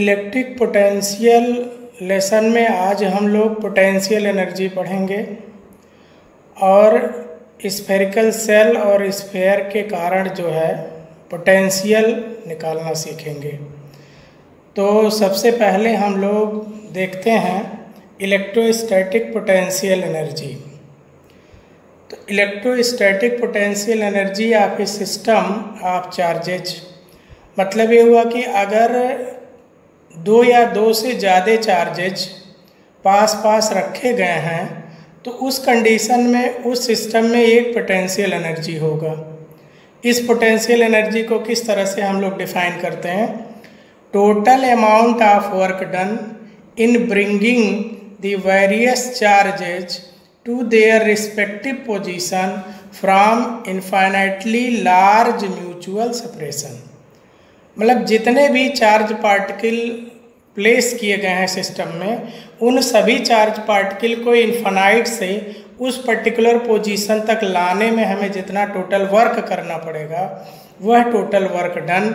Electric potential lesson में आज हम लोग पोटेंशियल एनर्जी पढ़ेंगे और स्फेरिकल सेल और स्फेयर के कारण जो है पोटेंशियल निकालना सीखेंगे। तो सबसे पहले हम लोग देखते हैं इलेक्ट्रोस्टैटिक पोटेंशियल एनर्जी। तो electrostatic potential energy of A system of charges, मतलब ये हुआ कि अगर दो या दो से ज़्यादा चार्जेज पास पास रखे गए हैं तो उस कंडीशन में उस सिस्टम में एक पोटेंशियल एनर्जी होगा। इस पोटेंशियल एनर्जी को किस तरह से हम लोग डिफाइन करते हैं? Total amount of work done in bringing the various charges to their respective position from infinitely large mutual separation. मतलब जितने भी चार्ज पार्टिकल प्लेस किए गए हैं सिस्टम में, उन सभी चार्ज पार्टिकल को इनफाइनाइट से उस पर्टिकुलर पोजीशन तक लाने में हमें जितना टोटल वर्क करना पड़ेगा वह टोटल वर्क डन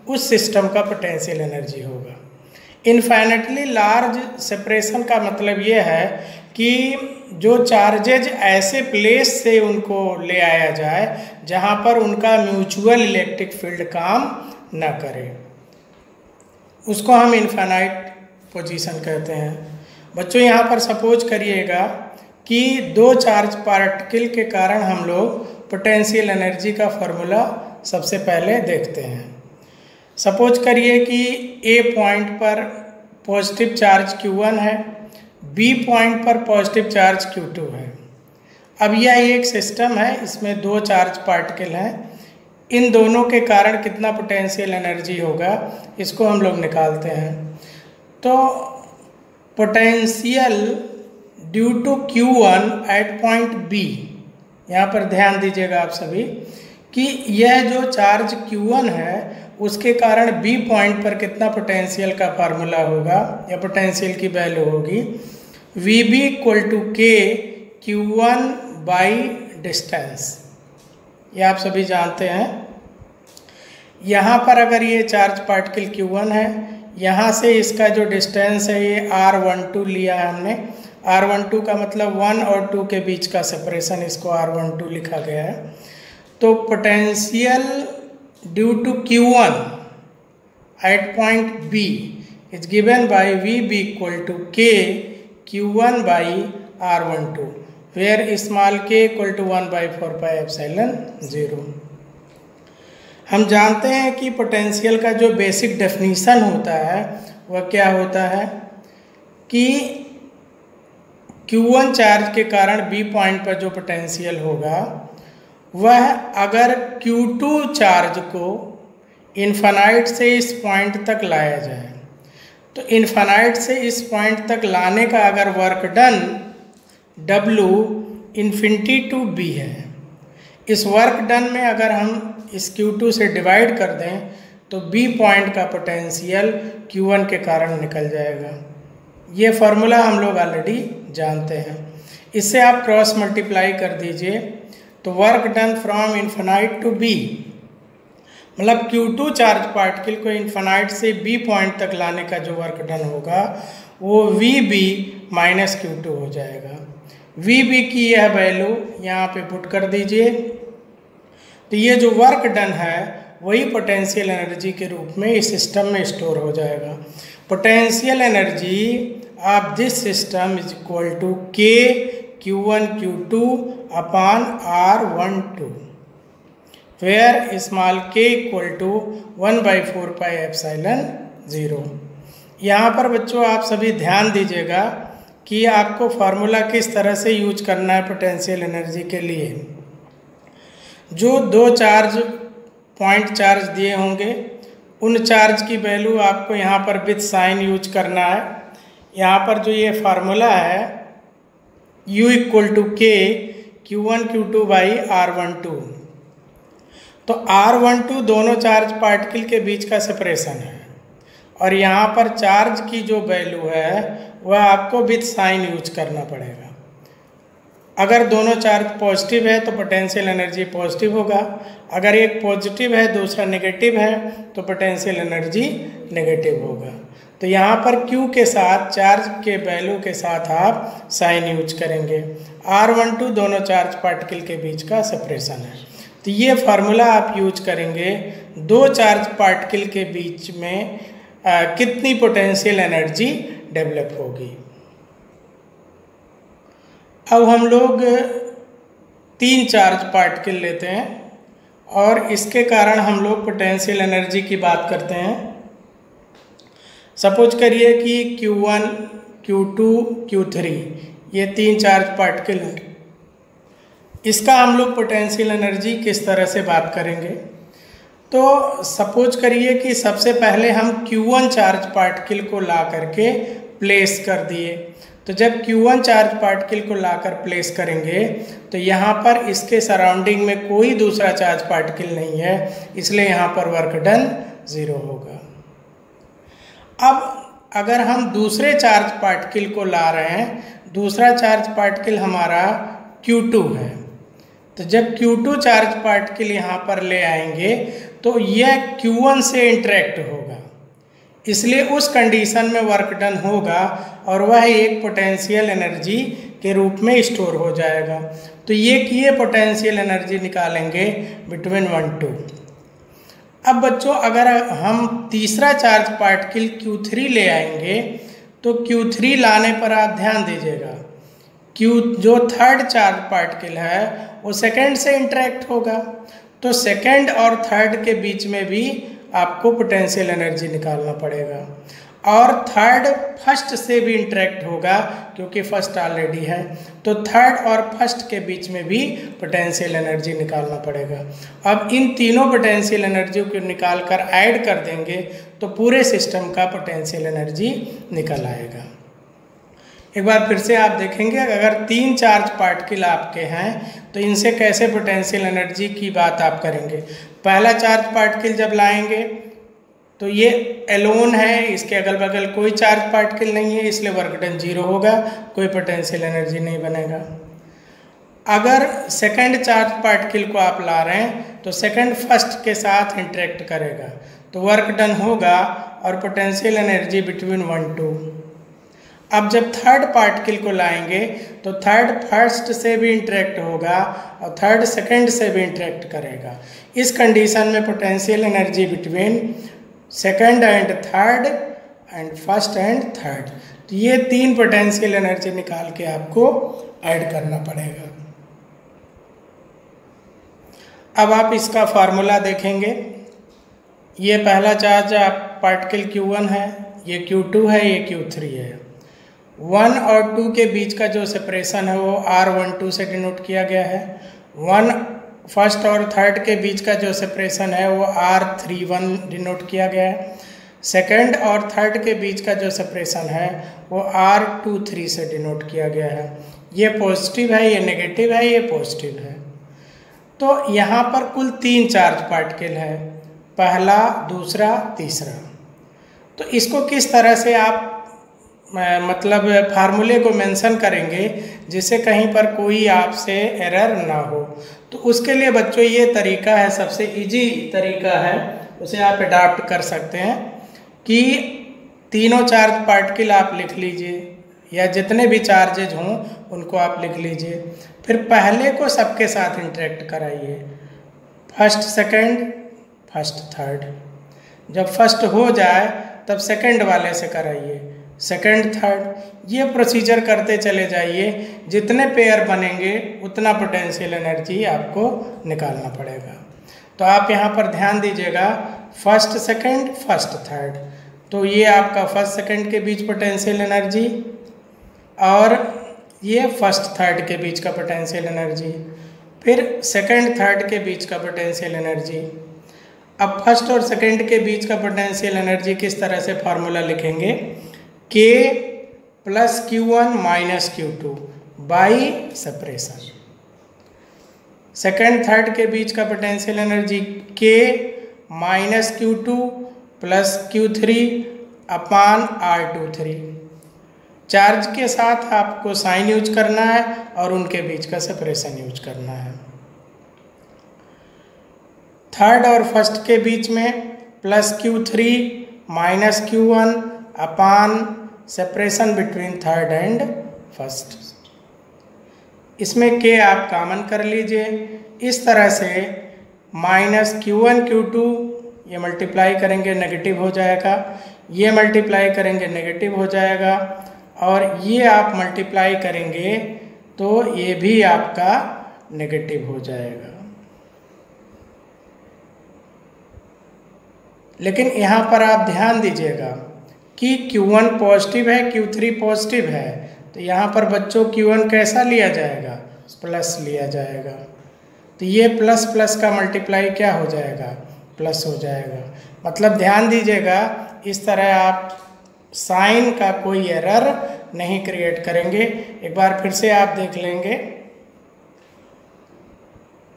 उस सिस्टम का पोटेंशियल एनर्जी होगा। इनफाइनाइटली लार्ज सेपरेशन का मतलब ये है कि जो चार्जेज ऐसे प्लेस से उनको ले आया जाए जहाँ पर उनका म्यूचुअल इलेक्ट्रिक फील्ड काम ना करे, उसको हम इनफाइनाइट पोजीशन कहते हैं। बच्चों यहाँ पर सपोज करिएगा कि दो चार्ज पार्टिकल के कारण हम लोग पोटेंशियल एनर्जी का फॉर्मूला सबसे पहले देखते हैं। सपोज करिए कि ए पॉइंट पर पॉजिटिव चार्ज Q1 है, बी पॉइंट पर पॉजिटिव चार्ज Q2 है। अब यह एक सिस्टम है, इसमें दो चार्ज पार्टिकल हैं, इन दोनों के कारण कितना पोटेंशियल एनर्जी होगा इसको हम लोग निकालते हैं। तो potential due to Q1 at point B, यहाँ पर ध्यान दीजिएगा आप सभी कि यह जो चार्ज Q1 है उसके कारण B पॉइंट पर कितना पोटेंशियल का फार्मूला होगा या पोटेंशियल की वैल्यू होगी VB equal to K Q1 by distance. ये आप सभी जानते हैं। यहाँ पर अगर ये चार्ज पार्टिकल Q1 है, यहाँ से इसका जो डिस्टेंस है ये R12 लिया है हमने। R12 का मतलब 1 और 2 के बीच का सेपरेशन, इसको R12 लिखा गया है। तो potential due to Q1 at point B is given by VB equal to K Q1 by R12 where small k equal to 1/4 pi epsilon 0। हम जानते हैं कि पोटेंशियल का जो बेसिक डेफिनीशन होता है वह क्या होता है कि Q1 चार्ज के कारण B पॉइंट पर जो पोटेंशियल होगा वह अगर Q2 चार्ज को इनफाइनाइट से इस पॉइंट तक लाया जाए, तो इनफाइनाइट से इस पॉइंट तक लाने का अगर work done W infinity to B है, इस वर्क डन में अगर हम इस Q2 से डिवाइड कर दें तो B पॉइंट का पोटेंशियल Q1 के कारण निकल जाएगा। ये फार्मूला हम लोग ऑलरेडी जानते हैं। इससे आप क्रॉस मल्टीप्लाई कर दीजिए तो work done from infinite to B, मतलब Q2 चार्ज पार्टिकल को इन्फिनाइट से B पॉइंट तक लाने का जो वर्क डन होगा वो VB माइनस Q2 हो जाएगा। VB की यह वैल्यू यहाँ पे पुट कर दीजिए, तो ये जो वर्क डन है वही पोटेंशियल एनर्जी के रूप में इस सिस्टम में स्टोर हो जाएगा। Potential energy of this system is equal to K Q1 Q2 upon R12 where small k equal to 1/4 pi epsilon 0। यहाँ पर बच्चों आप सभी ध्यान दीजिएगा कि आपको फार्मूला किस तरह से यूज करना है पोटेंशियल एनर्जी के लिए। जो दो चार्ज पॉइंट चार्ज दिए होंगे उन चार्ज की वैल्यू आपको यहाँ पर विथ साइन यूज करना है। यहाँ पर जो ये फार्मूला है U equal to K Q1 Q2 by R12, तो R12 दोनों चार्ज पार्टिकल के बीच का सेपरेशन है और यहाँ पर चार्ज की जो वैल्यू है वह आपको विथ साइन यूज करना पड़ेगा। अगर दोनों चार्ज पॉजिटिव है तो पोटेंशियल एनर्जी पॉजिटिव होगा, अगर एक पॉजिटिव है दूसरा नेगेटिव है तो पोटेंशियल एनर्जी नेगेटिव होगा। तो यहाँ पर Q के साथ चार्ज के वैल्यू के साथ आप साइन यूज करेंगे। R12 दोनों चार्ज पार्टिकल के बीच का सेपरेशन है। तो ये फार्मूला आप यूज करेंगे दो चार्ज पार्टिकल के बीच में कितनी पोटेंशियल एनर्जी डेवलप होगी। अब हम लोग 3 चार्ज पार्टिकल लेते हैं और इसके कारण हम लोग पोटेंशियल एनर्जी की बात करते हैं। सपोज करिए कि Q1, Q2, Q3 ये 3 चार्ज पार्टिकल हैं। इसका हम लोग पोटेंशियल एनर्जी किस तरह से बात करेंगे। तो सपोज करिए कि सबसे पहले हम Q1 चार्ज पार्टिकल को ला करके प्लेस कर दिए। तो जब Q1 चार्ज पार्टिकल को लाकर प्लेस करेंगे तो यहाँ पर इसके सराउंडिंग में कोई दूसरा चार्ज पार्टिकल नहीं है, इसलिए यहाँ पर वर्क डन 0 होगा। अब अगर हम दूसरे चार्ज पार्टिकल को ला रहे हैं, दूसरा चार्ज पार्टिकल हमारा Q2 है, तो जब Q2 चार्ज पार्टिकल यहाँ पर ले आएंगे तो यह Q1 से इंटरेक्ट होगा, इसलिए उस कंडीशन में वर्क डन होगा और वह एक पोटेंशियल एनर्जी के रूप में स्टोर हो जाएगा। तो ये पोटेंशियल एनर्जी निकालेंगे बिटवीन 1 2। अब बच्चों अगर हम तीसरा चार्ज पार्टिकल Q3 ले आएंगे तो Q3 लाने पर आप ध्यान दीजिएगा, जो थर्ड चार्ज पार्टिकल है वो सेकंड से इंटरेक्ट होगा, तो सेकंड और थर्ड के बीच में भी आपको पोटेंशियल एनर्जी निकालना पड़ेगा। और थर्ड फर्स्ट से भी इंटरेक्ट होगा क्योंकि फर्स्ट ऑलरेडी है, तो थर्ड और फर्स्ट के बीच में भी पोटेंशियल एनर्जी निकालना पड़ेगा। अब इन तीनों पोटेंशियल एनर्जी को निकाल कर ऐड कर देंगे तो पूरे सिस्टम का पोटेंशियल एनर्जी निकल आएगा। एक बार फिर से आप देखेंगे, अगर 3 चार्ज पार्टिकल आपके हैं तो इनसे कैसे पोटेंशियल एनर्जी की बात आप करेंगे। पहला चार्ज पार्टिकल जब लाएंगे तो ये एलोन है, इसके अगल बगल कोई चार्ज पार्टिकल नहीं है, इसलिए वर्क डन 0 होगा, कोई पोटेंशियल एनर्जी नहीं बनेगा। अगर सेकंड चार्ज पार्टिकल को आप ला रहे हैं तो सेकंड फर्स्ट के साथ इंटरेक्ट करेगा तो वर्क डन होगा और पोटेंशियल एनर्जी बिटवीन 1 2। अब जब थर्ड पार्टिकल को लाएंगे तो थर्ड फर्स्ट से भी इंटरेक्ट होगा और थर्ड सेकंड से भी इंटरेक्ट करेगा। इस कंडीशन में potential energy between second and third and first and third, तो ये 3 पोटेंशियल एनर्जी निकाल के आपको ऐड करना पड़ेगा। अब आप इसका फार्मूला देखेंगे, ये पहला चार्ज पार्टिकल Q1 है, ये Q2 है, ये Q3 है। 1 और 2 के बीच का जो सेपरेशन है वो R12 से डिनोट किया गया है। 1 फर्स्ट और थर्ड के बीच का जो सेपरेशन है वो R31 डिनोट किया गया है। सेकंड और थर्ड के बीच का जो सेपरेशन है वो R23 से डिनोट किया गया है। ये पॉजिटिव है, ये नेगेटिव है, ये पॉजिटिव है। तो यहाँ पर कुल 3 चार्ज पार्टिकल है, पहला, दूसरा, तीसरा। तो इसको किस तरह से आप मतलब फार्मूले को मेंशन करेंगे जिससे कहीं पर कोई आपसे एरर ना हो। तो उसके लिए बच्चों ये तरीका है, सबसे इजी तरीका है, उसे आप अडाप्ट कर सकते हैं कि तीनों चार्ज पार्टिकल आप लिख लीजिए या जितने भी चार्जेज हों उनको आप लिख लीजिए, फिर पहले को सबके साथ इंटरेक्ट कराइए, फर्स्ट सेकंड, फर्स्ट थर्ड। जब फर्स्ट हो जाए तब सेकंड वाले से कराइए, सेकंड थर्ड, ये प्रोसीजर करते चले जाइए। जितने पेयर बनेंगे उतना पोटेंशियल एनर्जी आपको निकालना पड़ेगा। तो आप यहाँ पर ध्यान दीजिएगा, फर्स्ट सेकंड, फर्स्ट थर्ड, तो ये आपका फर्स्ट सेकंड के बीच पोटेंशियल एनर्जी और ये फर्स्ट थर्ड के बीच का पोटेंशियल एनर्जी, फिर सेकंड थर्ड के बीच का पोटेंशियल एनर्जी। अब फर्स्ट और सेकंड के बीच का पोटेंशियल एनर्जी किस तरह से फार्मूला लिखेंगे, K plus Q1 minus Q2 by separation. Second third के बीच का potential energy K minus Q2 plus Q3 अपान R23। चार्ज के साथ आपको साइन यूज करना है और उनके बीच का सेपरेशन यूज करना है। थर्ड और फर्स्ट के बीच में +Q3 -Q1 upon separation between third and first. इसमें K आप कॉमन कर लीजिए। इस तरह से -Q1 Q2 ये मल्टीप्लाई करेंगे नेगेटिव हो जाएगा, ये मल्टीप्लाई करेंगे नेगेटिव हो जाएगा, और ये आप मल्टीप्लाई करेंगे तो ये भी आपका नेगेटिव हो जाएगा। लेकिन यहाँ पर आप ध्यान दीजिएगा कि Q1 पॉजिटिव है, Q3 पॉजिटिव है, तो यहाँ पर बच्चों Q1 कैसा लिया जाएगा? प्लस लिया जाएगा। तो ये प्लस प्लस का मल्टीप्लाई क्या हो जाएगा? प्लस हो जाएगा। मतलब ध्यान दीजिएगा, इस तरह आप साइन का कोई एरर नहीं क्रिएट करेंगे। एक बार फिर से आप देख लेंगे,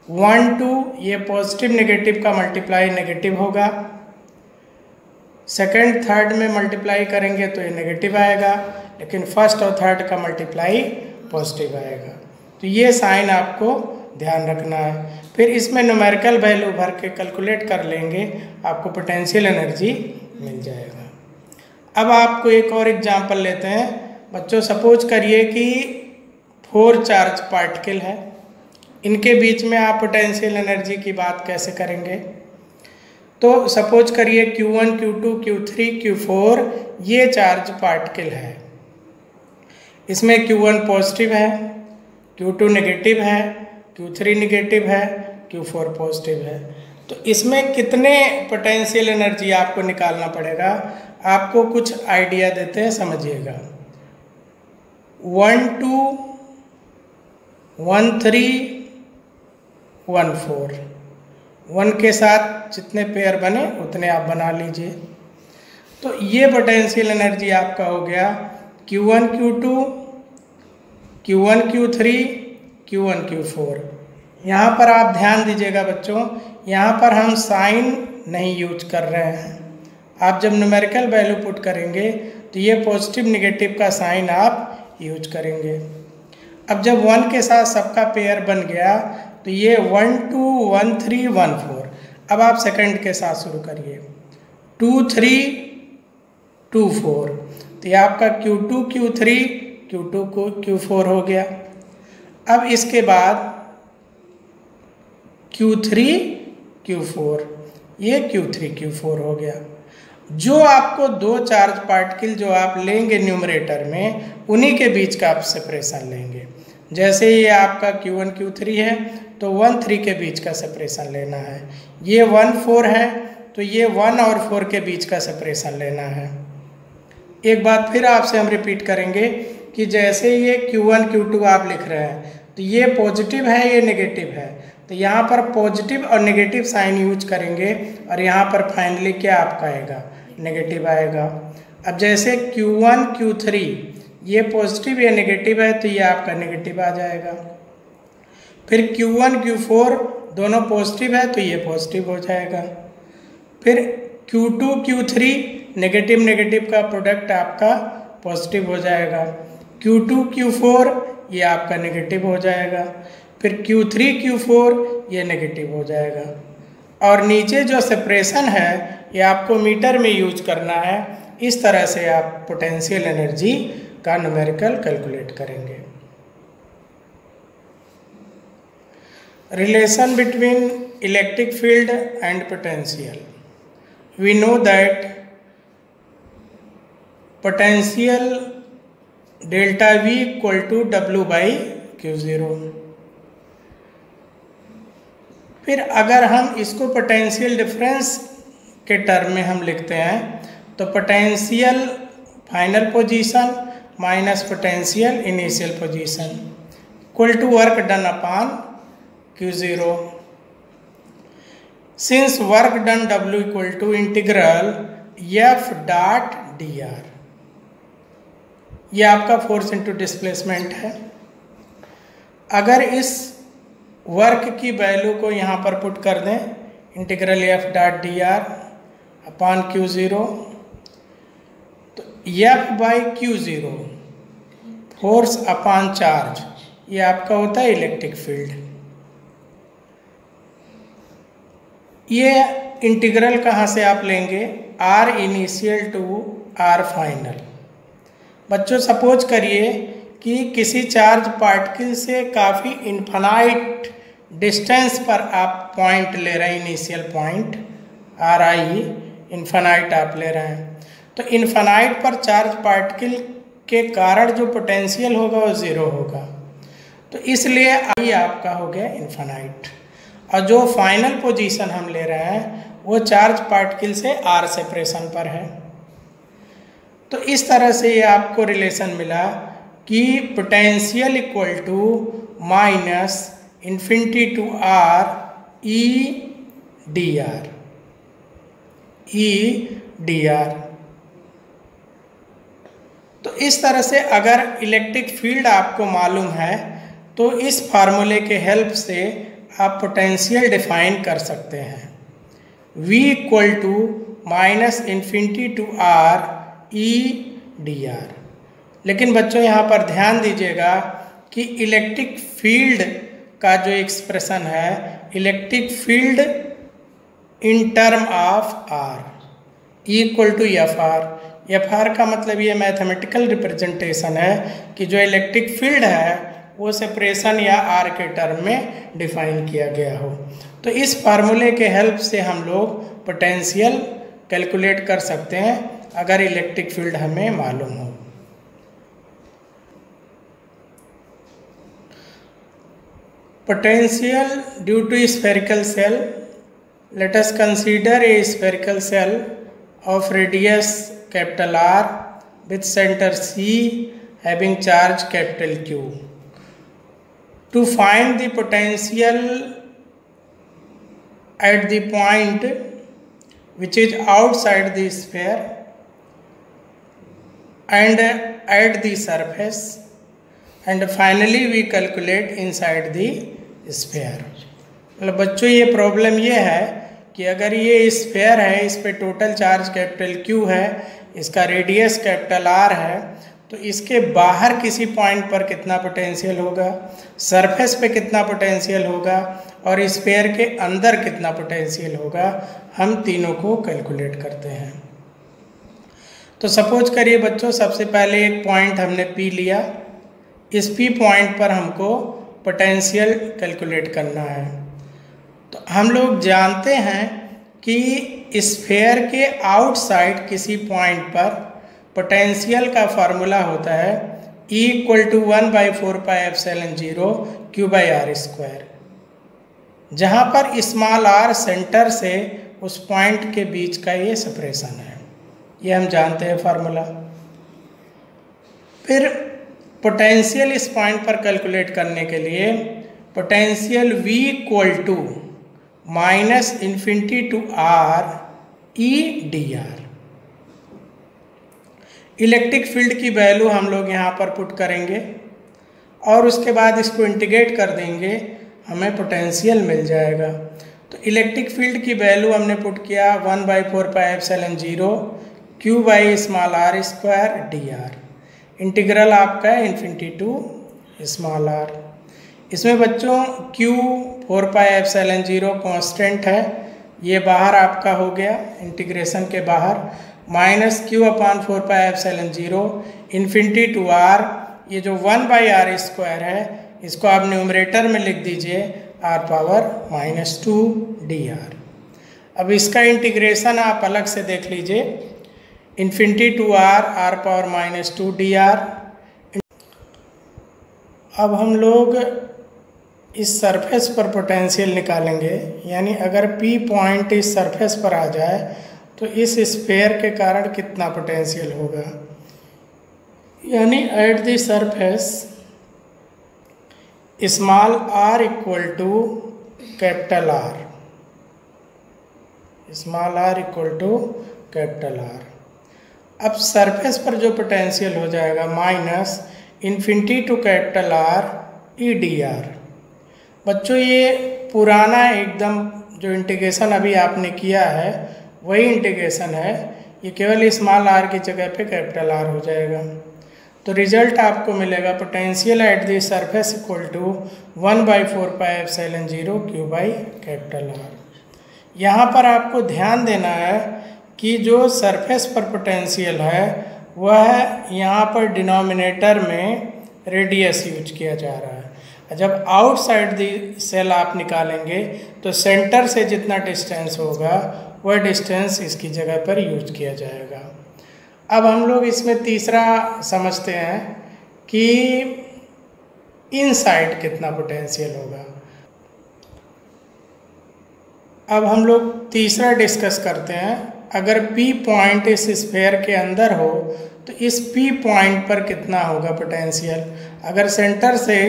1 2 ये पॉजिटिव नेगेटिव का मल्टीप्लाई नेगेटिव होगा, सेकंड थर्ड में मल्टीप्लाई करेंगे तो ये नेगेटिव आएगा, लेकिन फर्स्ट और थर्ड का मल्टीप्लाई पॉजिटिव आएगा। तो ये साइन आपको ध्यान रखना है। फिर इसमें न्यूमेरिकल वैल्यू भर के कैलकुलेट कर लेंगे, आपको पोटेंशियल एनर्जी मिल जाएगा। अब आपको एक और एग्जांपल लेते हैं। बच्चों सपोज करिए कि 4 चार्ज पार्टिकल है, इनके बीच में आप पोटेंशियल एनर्जी की बात कैसे करेंगे? तो सपोज करिए Q1 Q2 Q3 Q4 ये चार्ज पार्टिकल है। इसमें Q1 पॉजिटिव है, Q2 नेगेटिव है, Q3 नेगेटिव है, Q4 पॉजिटिव है। तो इसमें कितने पोटेंशियल एनर्जी आपको निकालना पड़ेगा? आपको कुछ आइडिया देते हैं, समझिएगा। 1 2 1 3 1 4, 1 के साथ जितने पेयर बने उतने आप बना लीजिए। तो ये पोटेंशियल एनर्जी आपका हो गया Q1 Q2 Q1 Q3 Q1 Q4। यहाँ पर आप ध्यान दीजिएगा बच्चों, यहाँ पर हम साइन नहीं यूज कर रहे हैं। आप जब न्यूमेरिकल वैल्यू पुट करेंगे तो ये पॉजिटिव निगेटिव का साइन आप यूज करेंगे। अब जब 1 के साथ सबका पेयर बन गया तो ये 1 2 1 3 1 4। अब आप सेकंड के साथ शुरू करिए, 2 3 2 4। तो ये आपका Q2 Q3 Q2 Q4 हो गया। अब इसके बाद Q3 Q4, ये Q3 Q4 हो गया। जो आपको 2 चार्ज पार्टिकल जो आप लेंगे न्यूमरेटर में, उन्हीं के बीच का आप सेपरेशन लेंगे। जैसे ये आपका Q1 Q3 है तो 1 3 के बीच का सेपरेशन लेना है। ये 1 4 है तो ये 1 और 4 के बीच का सेपरेशन लेना है। एक बात फिर आपसे हम रिपीट करेंगे कि जैसे ये Q1 Q2 आप लिख रहे हैं तो ये पॉजिटिव है, ये नेगेटिव है, तो यहाँ पर पॉजिटिव और नेगेटिव साइन यूज करेंगे और यहाँ पर फाइनली क्या आपका आएगा? नेगेटिव आएगा। अब जैसे Q1 Q3 ये पॉजिटिव या नेगेटिव है तो ये आपका नेगेटिव आ जाएगा। फिर Q1 Q4 दोनों पॉजिटिव है तो ये पॉजिटिव हो जाएगा। फिर Q2 Q3 नेगेटिव नेगेटिव का प्रोडक्ट आपका पॉजिटिव हो जाएगा। Q2 Q4 ये आपका नेगेटिव हो जाएगा। फिर Q3 Q4 ये नेगेटिव हो जाएगा। और नीचे जो सेपरेशन है ये आपको मीटर में यूज करना है। इस तरह से आप पोटेंशियल एनर्जी का न्यूमेरिकल कैलकुलेट करेंगे। Relation between electric field and potential. We know that potential delta V equal to W/Q0। फिर अगर हम इसको पोटेंशियल डिफरेंस के टर्म में हम लिखते हैं तो potential final position minus potential initial position equal to work done upon Q0। Since work done W equal to integral F dot dr, ये आपका फोर्स इंटू डिस्प्लेसमेंट है। अगर इस वर्क की वैल्यू को यहाँ पर पुट कर दें, integral F dot dr upon Q0, तो F/Q0 फोर्स अपॉन चार्ज, ये आपका होता है इलेक्ट्रिक फील्ड। ये इंटीग्रल कहाँ से आप लेंगे? R initial to R final. बच्चों सपोज करिए कि किसी चार्ज पार्टिकल से काफ़ी इन्फिनाइट डिस्टेंस पर आप पॉइंट ले रहे हैं, initial point are I infinite आप ले रहे हैं, तो इन्फिनाइट पर चार्ज पार्टिकल के कारण जो पोटेंशियल होगा वो ज़ीरो होगा, तो इसलिए आई आपका हो गया इन्फिनाइट। और जो फाइनल पोजीशन हम ले रहे हैं वो चार्ज पार्टिकल से आर सेपरेशन पर है। तो इस तरह से ये आपको रिलेशन मिला कि potential equal to minus infinity to R E D R. तो इस तरह से अगर इलेक्ट्रिक फील्ड आपको मालूम है तो इस फार्मूले के हेल्प से आप पोटेंशियल डिफाइन कर सकते हैं। V equal to minus infinity to R E D R. लेकिन बच्चों यहाँ पर ध्यान दीजिएगा कि इलेक्ट्रिक फील्ड का जो एक्सप्रेशन है, electric field in term of R equal to F R. F R का मतलब ये मैथमेटिकल रिप्रेजेंटेशन है कि जो इलेक्ट्रिक फील्ड है वो सेपरेशन या आर के टर्म में डिफाइन किया गया हो। तो इस फार्मूले के हेल्प से हम लोग पोटेंशियल कैलकुलेट कर सकते हैं अगर इलेक्ट्रिक फील्ड हमें मालूम हो। Potential due to spherical cell. Let us consider a spherical cell of radius capital R with center C having charge capital Q. To find the potential at the point which is outside the sphere and at the surface, and finally we calculate inside the sphere. मतलब बच्चों ये problem ये है कि अगर ये sphere है, इस पे टोटल चार्ज कैपिटल Q है, इसका रेडियस कैपिटल R है, तो इसके बाहर किसी पॉइंट पर कितना पोटेंशियल होगा, सरफेस पे कितना पोटेंशियल होगा और स्फीयर के अंदर कितना पोटेंशियल होगा, हम तीनों को कैलकुलेट करते हैं। तो सपोज करिए बच्चों, सबसे पहले एक पॉइंट हमने P लिया, इस P पॉइंट पर हमको पोटेंशियल कैलकुलेट करना है। तो हम लोग जानते हैं कि स्फीयर के आउटसाइड किसी पॉइंट पर पोटेंशियल का फार्मूला होता है E इक्वल टू 1/4πε0 Q/r², जहाँ पर स्मॉल r सेंटर से उस पॉइंट के बीच का ये सेपरेशन है, ये हम जानते हैं फार्मूला। फिर पोटेंशियल इस पॉइंट पर कैलकुलेट करने के लिए potential V equal to minus infinity to R E D R. Electric field की वैल्यू हम लोग यहाँ पर पुट करेंगे और उसके बाद इसको इंटीग्रेट कर देंगे, हमें पोटेंशियल मिल जाएगा। तो इलेक्ट्रिक फील्ड की वैल्यू हमने पुट किया 1/4πε0 Q/r² डी आर। इंटीग्रल आपका है इन्फिनिटी टू स्मॉल r। इसमें बच्चों Q 4πε0 कांस्टेंट है, ये बाहर आपका हो गया इंटीग्रेशन के बाहर, minus Q/4πε0 infinity to r, ये जो 1/r² है इसको आप न्यूमरेटर में लिख दीजिए r⁻⁻2 dr। अब इसका इंटीग्रेशन आप अलग से देख लीजिए, इन्फिनिटी टू r⁻⁻2 dr। अब हम लोग इस सरफेस पर पोटेंशियल निकालेंगे, यानी अगर P पॉइंट इस सरफेस पर आ जाए तो इस स्फीयर के कारण कितना पोटेंशियल होगा, यानी at the surface small r equal to capital R, small r equal to capital R। अब सरफेस पर जो पोटेंशियल हो जाएगा minus infinity to capital R E D R. बच्चों ये पुराना एकदम जो इंटीग्रेशन अभी आपने किया है वही इंटीग्रेशन है, ये केवल स्मॉल r की जगह पे कैपिटल R हो जाएगा। तो रिजल्ट आपको मिलेगा potential at the surface equal to 1/4πε0 Q/R। यहाँ पर आपको ध्यान देना है कि जो सरफेस पर पोटेंशियल है वह यहाँ पर डिनोमिनेटर में रेडियस यूज किया जा रहा है। जब आउटसाइड द सेल आप निकालेंगे तो सेंटर से जितना डिस्टेंस होगा वह डिस्टेंस इसकी जगह पर यूज किया जाएगा। अब हम लोग इसमें तीसरा समझते हैं कि इनसाइड कितना पोटेंशियल होगा। अब हम लोग तीसरा डिस्कस करते हैं, अगर P पॉइंट इस स्फीयर के अंदर हो तो इस P पॉइंट पर कितना होगा पोटेंशियल। अगर सेंटर से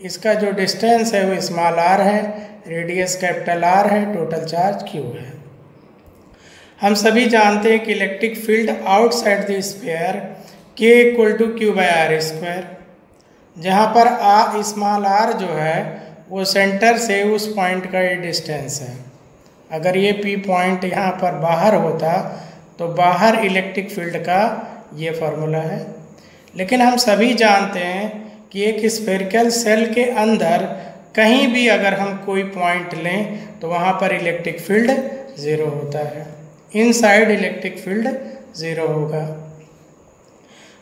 इसका जो डिस्टेंस है वो स्मॉल r है, रेडियस कैपिटल R है, टोटल चार्ज Q है। हम सभी जानते हैं कि electric field outside the sphere K = Q/R², जहाँ पर स्मॉल r जो है वो सेंटर से उस पॉइंट का ये डिस्टेंस है। अगर ये P पॉइंट यहाँ पर बाहर होता तो बाहर इलेक्ट्रिक फील्ड का ये फार्मूला है। लेकिन हम सभी जानते हैं कि एक स्फेरिकल सेल के अंदर कहीं भी अगर हम कोई पॉइंट लें तो वहाँ पर इलेक्ट्रिक फील्ड ज़ीरो होता है, इनसाइड इलेक्ट्रिक फील्ड ज़ीरो होगा।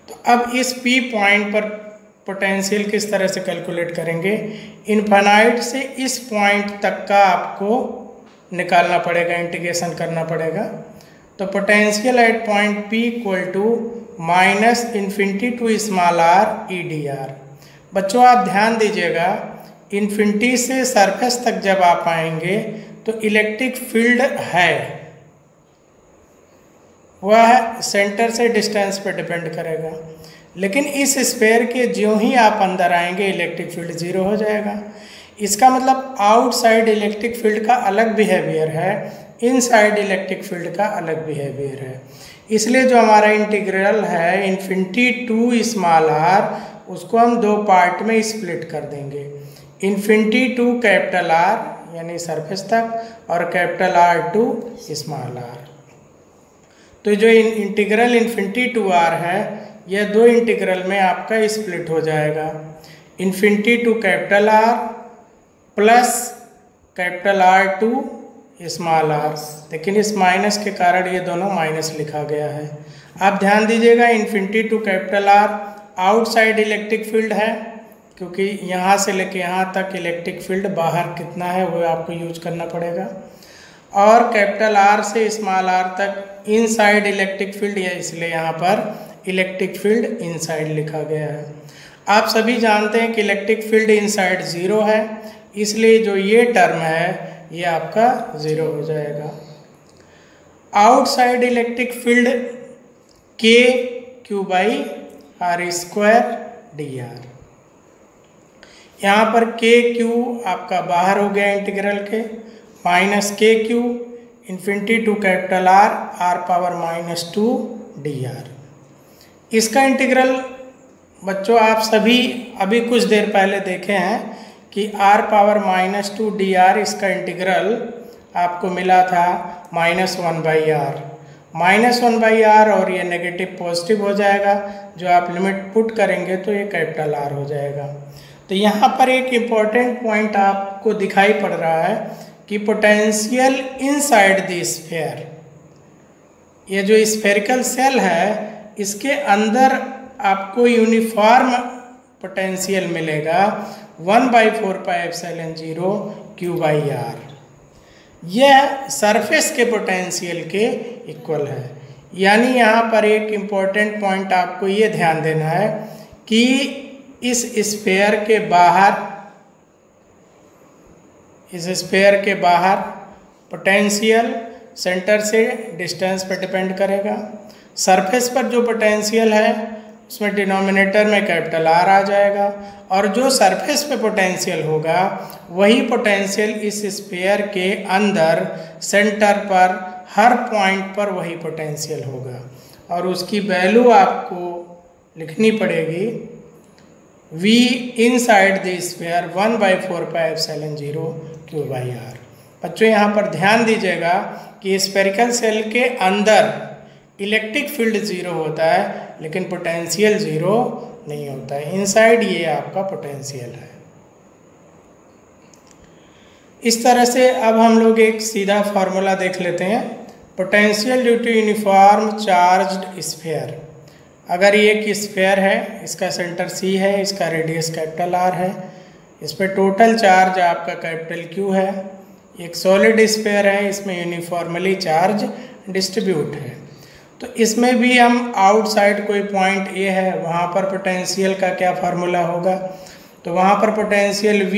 तो अब इस P पॉइंट पर पोटेंशियल किस तरह से कैलकुलेट करेंगे। इनफाइनाइट से इस पॉइंट तक का आपको निकालना पड़ेगा, इंटीग्रेशन करना पड़ेगा। तो potential at point P = -∞ to small r EdR। बच्चों आप ध्यान दीजिएगा, इन्फिनिटी से सरफेस तक जब आप आएंगे तो इलेक्ट्रिक फील्ड है, वह सेंटर से डिस्टेंस पर डिपेंड करेगा। लेकिन इस स्फीयर के ज्यों ही आप अंदर आएंगे इलेक्ट्रिक फील्ड ज़ीरो हो जाएगा। इसका मतलब आउटसाइड इलेक्ट्रिक फील्ड का अलग बिहेवियर है, इनसाइड इलेक्ट्रिक फील्ड का अलग बिहेवियर है। इसलिए जो हमारा इंटीग्रल है इन्फिनिटी टू स्मॉल r, उसको हम दो पार्ट में स्प्लिट कर देंगे। इन्फिनिटी टू कैपिटल R यानी सरफेस तक और capital R to small r। तो जो इंटीग्रल इन्फिनिटी टू r है यह दो इंटीग्रल में आपका स्प्लिट हो जाएगा। Infinity to capital R plus capital R to small r, लेकिन इस माइनस के कारण ये दोनों माइनस लिखा गया है। आप ध्यान दीजिएगा, infinity to capital R outside electric field है, क्योंकि यहाँ से लेके यहाँ तक इलेक्ट्रिक फील्ड बाहर कितना है वो आपको यूज करना पड़ेगा। और कैपिटल R से स्मॉल r तक इनसाइड इलेक्ट्रिक फील्ड है, इसलिए यहाँ पर इलेक्ट्रिक फील्ड इनसाइड लिखा गया है। आप सभी जानते हैं कि इलेक्ट्रिक फील्ड इनसाइड ज़ीरो है, इसलिए जो ये टर्म है ये आपका ज़ीरो हो जाएगा। Outside electric field K Q/R² dr। यहाँ पर KQ आपका बाहर हो गया इंटीग्रल के, -KQ infinity to capital R⁻⁻2 dr। इसका इंटीग्रल बच्चों आप सभी अभी कुछ देर पहले देखे हैं कि R⁻⁻2 dr इसका इंटीग्रल आपको मिला था -1/r। -1/r और ये नेगेटिव पॉजिटिव हो जाएगा, जो आप लिमिट पुट करेंगे तो ये कैपिटल R हो जाएगा। तो यहाँ पर एक इम्पॉर्टेंट पॉइंट आपको दिखाई पड़ रहा है कि पोटेंशियल इनसाइड द स्फीयर, ये जो स्फेरिकल सेल है इसके अंदर आपको यूनिफॉर्म पोटेंशियल मिलेगा 1/4πε0 Q/R। यह सरफेस के पोटेंशियल के इक्वल है। यानी यहाँ पर एक इम्पोर्टेंट पॉइंट आपको ये ध्यान देना है कि इस स्फीयर के बाहर पोटेंशियल सेंटर से डिस्टेंस पर डिपेंड करेगा। सरफेस पर जो पोटेंशियल है उसमें डिनोमिनेटर में कैपिटल R आ जाएगा, और जो सरफेस पे पोटेंशियल होगा वही पोटेंशियल इस स्फीयर के अंदर सेंटर पर हर पॉइंट पर वही पोटेंशियल होगा, और उसकी वैल्यू आपको लिखनी पड़ेगी V inside the sphere 1/4πε0 Q/R। बच्चों यहाँ पर ध्यान दीजिएगा कि स्फेरिकल सेल के अंदर इलेक्ट्रिक फील्ड ज़ीरो होता है लेकिन पोटेंशियल ज़ीरो नहीं होता है। इनसाइड ये आपका पोटेंशियल है। इस तरह से अब हम लोग एक सीधा फार्मूला देख लेते हैं। Potential due to uniform charged sphere. अगर ये एक स्फीयर है, इसका सेंटर C है, इसका रेडियस कैपिटल R है, इस पर टोटल चार्ज आपका कैपिटल Q है। एक सॉलिड स्फीयर है, इसमें यूनिफॉर्मली चार्ज डिस्ट्रीब्यूट है। तो इसमें भी हम आउटसाइड कोई पॉइंट A है, वहाँ पर पोटेंशियल का क्या फार्मूला होगा? तो वहाँ पर potential V,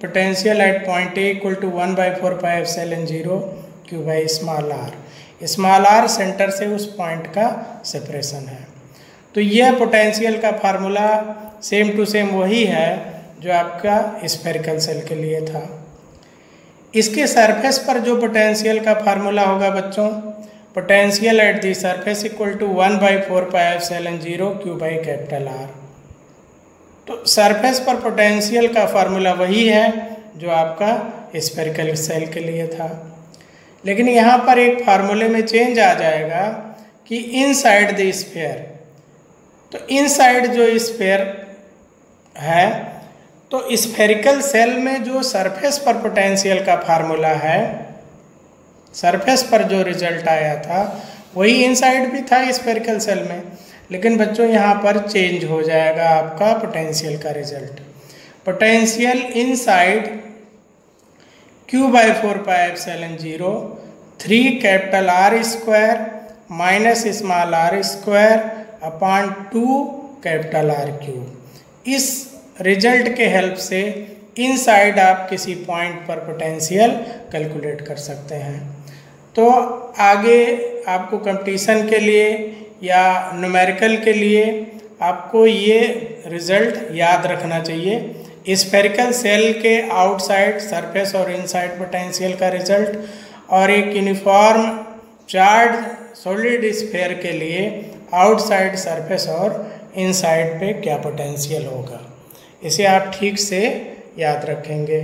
potential at point A equal to 1/4πε0 Q by small r। Small r centre से उस पॉइंट का सेपरेशन है। तो यह पोटेंशियल का फार्मूला सेम टू सेम वही है जो आपका स्फेरिकल सेल के लिए था। इसके सरफेस पर जो पोटेंशियल का फार्मूला होगा बच्चों, potential at the surface equal to 1/4πε0 Q by capital R। तो सरफेस पर पोटेंशियल का फार्मूला वही है जो आपका स्फेरिकल सेल के लिए था, लेकिन यहाँ पर एक फार्मूले में चेंज आ जाएगा कि इनसाइड द स्फीयर। तो इनसाइड जो स्फीयर है, तो स्फेरिकल सेल में जो सरफेस पर पोटेंशियल का फार्मूला है, सरफेस पर जो रिजल्ट आया था वही इनसाइड भी था स्फेरिकल सेल में, लेकिन बच्चों यहाँ पर चेंज हो जाएगा आपका पोटेंशियल का result. Potential inside Q/4πε0 3 capital R square minus small r square upon 2 capital R cube. इस रिजल्ट के हेल्प से इनसाइड आप किसी पॉइंट पर पोटेंशियल कैलकुलेट कर सकते हैं। तो आगे आपको कंपटीशन के लिए या न्यूमेरिकल के लिए आपको ये रिजल्ट याद रखना चाहिए। स्फेरिकल सेल के आउटसाइड सरफेस और इनसाइड पोटेंशियल का रिजल्ट, और एक यूनिफॉर्म चार्ज सॉलिड स्फीयर के लिए आउटसाइड सरफेस और इनसाइड पे क्या पोटेंशियल होगा। इसे आप ठीक से याद रखेंगे।